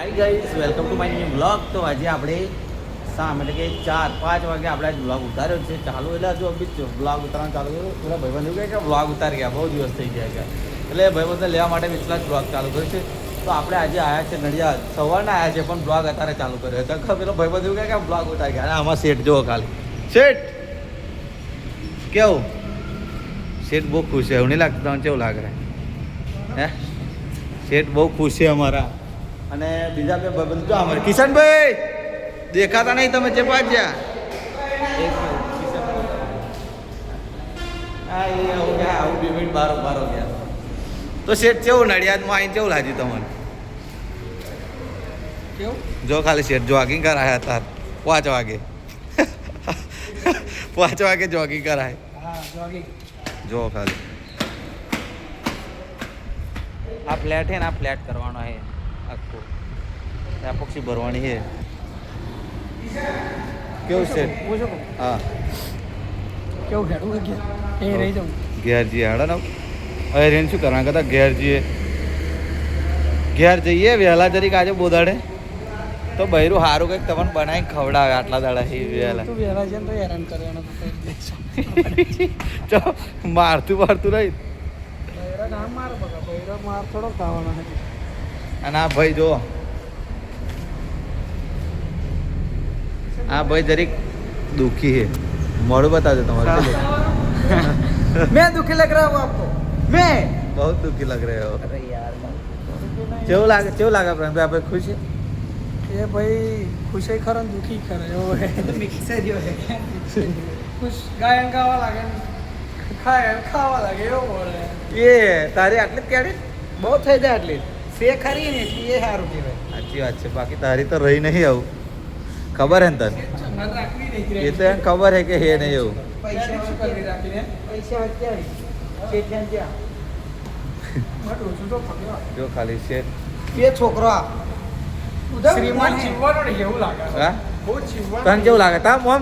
High guys, welcome to my new blog. તો આજે આપણે એટલે કે 4-5 વાગે આપણે આજ બ્લોગ ઉતાર્યો છે ચાલુ. એટલે હજુ અભી બ્લોગ ઉતારવાનું ચાલુ કર્યું. પેલા ભાઈબંધ એવું કહે કે બ્લોગ ઉતારી ગયા, બહુ દિવસ થઈ ગયા. એટલે ભાઈબંધને લેવા માટે વિચલા જ બ્લોગ ચાલુ કર્યો છે. તો આપણે આજે આવ્યા છે નડિયાદ, સવારના આવ્યા છે પણ બ્લોગ અત્યારે ચાલુ કર્યો છે. તો પેલો ભાઈબંધ એવું કહે કે બ્લોગ ઉતારી ગયા. અને આમાં શેઠ જુઓ ખાલી, શેઠ કેવું, શેઠ બહુ ખુશ છે. એવું નહીં લાગતું તમને? કેવું લાગે હે? શેઠ બહુ ખુશ છે અમારા. અને બીજા બે ભાઈબંધ જો અમારે કિશનભાઈ દેખાતા નહીં, તમે જે પાછ્યા હા એ આવું ગયા, આવું 2 મિનિટ બારો ગયા. તો શેઠ કેવું નડિયાદમાં આવીને કેવું લાગ્યું તમને? કેવું જો ખાલી શેઠ જોગિંગ કરાયા હતા 5 વાગે 5 વાગે જોગિંગ કરાય. હા જોગિંગ જો ખાલી આ ફ્લેટ છે ને, આ ફ્લેટ કરવાનો છે આખો, એપોક્સી ભરવાની છે. કેવું છે? હા કેવું હેડું ગયા એ રહી જાઉં ઘેર જઈએ હાડો ને. હવે રેન શું કરવાનું કરતા ઘેર જઈએ વહેલા જરીક આજે બોદાડે તો બૈરું સારું કંઈક તમને બનાવીને ખવડાવે. આટલા દાડા છે વહેલા તું વહેલા છે ને તો હેરાન કરે ચો મારતું નહીં. બૈરા ના માર બગા, બૈરા માર થોડો ખાવાનો છે. અને આ ભાઈ જો, આ ભાઈ જરીક દુઃખી છે. મોડું બતાવજો તમારું. मैं दुखी लग रहा हूँ आपको? मैं બહુ દુઃખી લગ રહે હો. अरे यार કેવું લાગે પ્રેમભાઈ? આપણે ખુશ છે? ये भाई खुश है खरा दुखी खरा एवो है मिक्सर जो है कुछ गायन गावा लागे ખાવા લાગે એવો બોલે. એ તારી આટલી જ કેડી બહુ થઈ જાય એટલી સે ખરી ને એટલે એ સારું કહેવાય. સાચી વાત છે. બાકી તારી તો રહી નહીં આવું, ખબર હે ને તને? સંગત રાખવી નહીં એ તો એને ખબર હે કે હે નહીં એવું. પૈસા શું કરી રાખીને પૈસા અત્યારે ચેતન ત્યાં બટ ઓછું તો પકડવા જો ખાલી છે. બે છોકરો શ્રીમાન જીવવાનો ને એવું લાગે હા બહુ જીવવાનો. તને કેવું લાગે?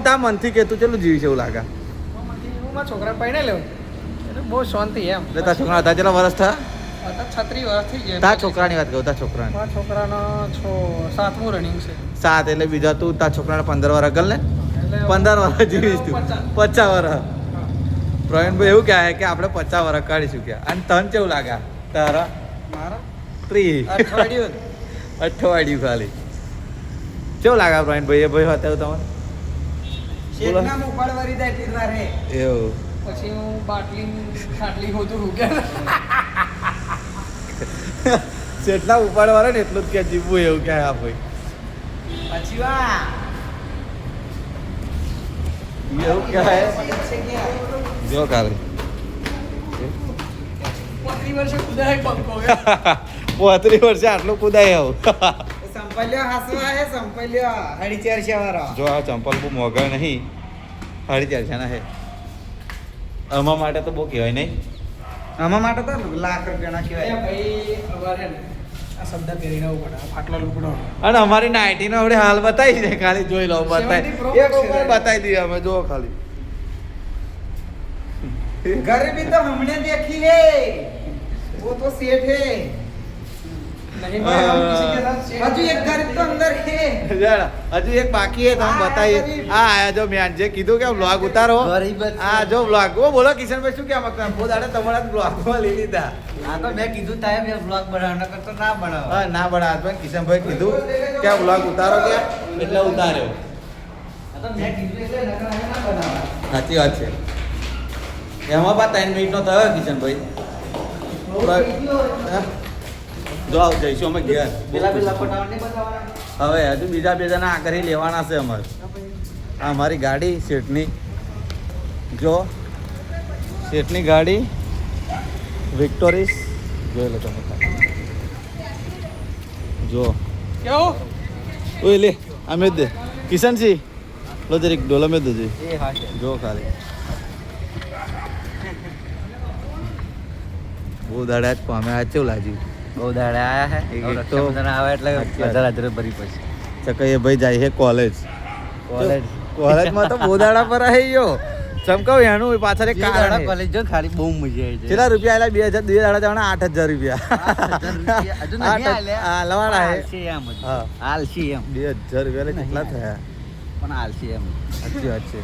તા મનથી કે તું ચેટલું જીવી છે એવું લાગે? હું છોકરા પૈણે લેવું એટલે બહુ શાંતિ એમ. એટલે તારા છોકરા હતા કેટલા વર્ષ થયા? અત્યારે 36 વર્ષ થઈ ગયા. તારા છોકરાની વાત કહું. તારા છોકરાની મારા છોકરાનો 7મું રનિંગ છે. 7 એટલે બીજા તું તારા છોકરાને 15 વર્ષ કર ને. એટલે 15 વર્ષ જીવીશ તું. 50 વર્ષ. પ્રવીણભાઈ એવું કહે કે આપણે 50 વર્ષ કાઢીશું કે. અને તને કેવું લાગે તારા? મારા 30 અઠવાડિયું ખાલી. કેવું લાગે પ્રવીણભાઈ? એ ભાઈ હતા તમારે શેઠના મોબાઈલ વરી જાય એટલી વાર હે. એવું? પછી હું બાટલી ખાટલી હોતું રૂક્યા જેટલા ઉપાડ વાળા ને એટલું જ કે જીવવું એવું કે આ ભાઈ. પછી વા એવું કહેવાય. જો ખાલી 35 વર્ષે કુદાય બંકો 35 વર્ષે આટલું કુદાય આવું. સંપલ્યો હાસવા હે સંપલ્યો 450 વાળો. જો આ ચંપલ બહુ મોંઘા નહીં, 450 ના હે. આમાં માટે તો બહુ કહેવાય નહીં. આમાં માટે તો લાખ રૂપિયાના કહેવાય. ભાઈ અમારે આ શબ્દ પહેરીને આવું પડે, ફાટલો લુકડો. અને અમારી નાઇટી નો હાલ બતાવી છે, ખાલી જોઈ લો. બતાવી એક ઉપર બતાવી દઈએ અમે. જો ખાલી गरीबी तो हमने देखी है, वो तो सेठ है नहीं भाई, हम किसी के साथ सेठ अजू एक गरीब तो अंदर है. હજુ એક બાકી હે, તમે બતાવીએ. આ આયા જો મેં જે કીધું કે બ્લોગ ઉતારો. આ જો બ્લોગ. ઓ બોલો કિશનભાઈ, શું કહેવા માંગતા? બહુ દાડે તમારા બ્લોગમાં લઈ લીધા. આ તો મેં કીધું તારે મેં બ્લોગ બનાવવાનો કરતો ના બનાવ. હા ના બના. પણ કિશનભાઈ કીધું કે આ બ્લોગ ઉતારો કે, એટલે ઉતાર્યો. આ તો મેં કીધું એટલે નકર ના બનાવ. સાચી વાત છે. એમાં પા 3 મિનિટનો થયો કિશનભાઈ. જો આવ જઈશું અમે ઘેર. પેલા પટાવણ નહીં બતાવવાના. હવે હજુ બીજા બે જણા આ કરી લેવાના છે અમારે. આ અમારી ગાડી શેઠની. જો શેઠની ગાડી વિક્ટોરીસ જોઈ લો તમે. જો કેવું ઓય લે આ મેં દે કિશનસિંહ લો જરીક ડોલો મેં દેજે. એ હા છે. જો ખાલી બહુ દાડા જ પામે. આ કેવું લાગ્યું? બહુ દાડે આયા હે. એક તો આવે એટલે હજાર ભરી પછી ચકઈ ભાઈ જાય છે કોલેજ. કોલેજ કોલેજમાં તો બહુ દાડા પર આવી ગયો. ચમકાવ એનું પાછળ એક કારણ છે. કોલેજ જો ખાલી બહુ મજા આવી જાય. કેટલા રૂપિયા આલ્યા? 2000 2 દાડા જવાના 8000 રૂપિયા. 8,000 હજુ નથી આલ્યા. હા, લવાણા હે. આલસી એમ જ. હા. આલસી એમ 2000 રૂપિયા એટલે કેટલા નહીં થયા? પણ આલસી એમ. સાચી વાત છે.